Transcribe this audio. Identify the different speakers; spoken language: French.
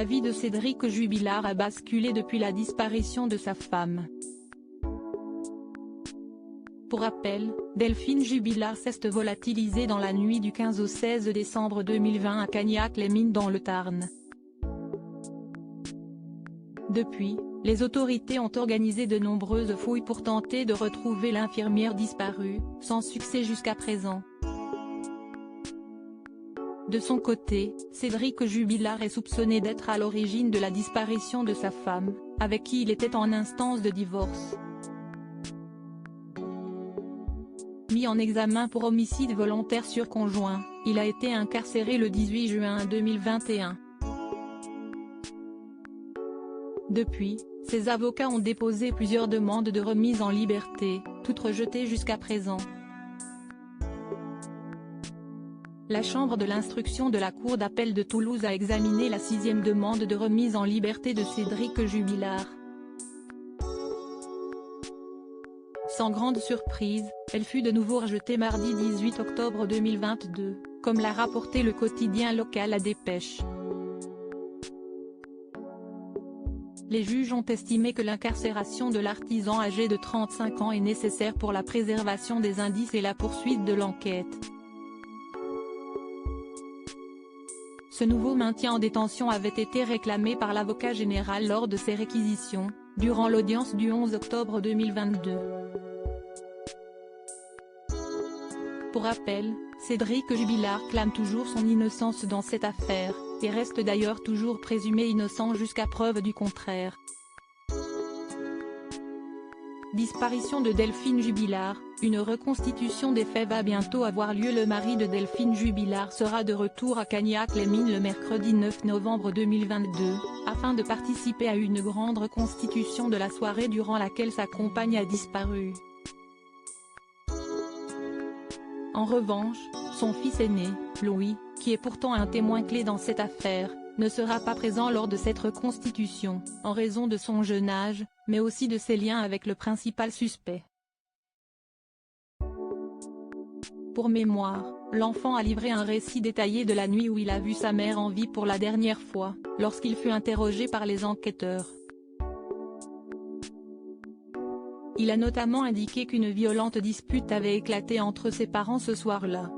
Speaker 1: La vie de Cédric Jubilard a basculé depuis la disparition de sa femme. Pour rappel, Delphine Jubilard s'est volatilisée dans la nuit du 15 au 16 décembre 2020 à Cagnac-les-Mines dans le Tarn. Depuis, les autorités ont organisé de nombreuses fouilles pour tenter de retrouver l'infirmière disparue, sans succès jusqu'à présent. De son côté, Cédric Jubilard est soupçonné d'être à l'origine de la disparition de sa femme, avec qui il était en instance de divorce. Mis en examen pour homicide volontaire sur conjoint, il a été incarcéré le 18 juin 2021. Depuis, ses avocats ont déposé plusieurs demandes de remise en liberté, toutes rejetées jusqu'à présent. La chambre de l'instruction de la Cour d'appel de Toulouse a examiné la 6e demande de remise en liberté de Cédric Jubilard. Sans grande surprise, elle fut de nouveau rejetée mardi 18 octobre 2022, comme l'a rapporté le quotidien local La Dépêche. Les juges ont estimé que l'incarcération de l'artisan âgé de 35 ans est nécessaire pour la préservation des indices et la poursuite de l'enquête. Ce nouveau maintien en détention avait été réclamé par l'avocat général lors de ses réquisitions, durant l'audience du 11 octobre 2022. Pour rappel, Cédric Jubilard clame toujours son innocence dans cette affaire, et reste d'ailleurs toujours présumé innocent jusqu'à preuve du contraire. Disparition de Delphine Jubilard, une reconstitution des faits va bientôt avoir lieu. Le mari de Delphine Jubilard sera de retour à Cagnac-les-Mines le mercredi 9 novembre 2022, afin de participer à une grande reconstitution de la soirée durant laquelle sa compagne a disparu. En revanche, son fils aîné, Louis, qui est pourtant un témoin clé dans cette affaire, ne sera pas présent lors de cette reconstitution, en raison de son jeune âge, mais aussi de ses liens avec le principal suspect. Pour mémoire, l'enfant a livré un récit détaillé de la nuit où il a vu sa mère en vie pour la dernière fois, lorsqu'il fut interrogé par les enquêteurs. Il a notamment indiqué qu'une violente dispute avait éclaté entre ses parents ce soir-là.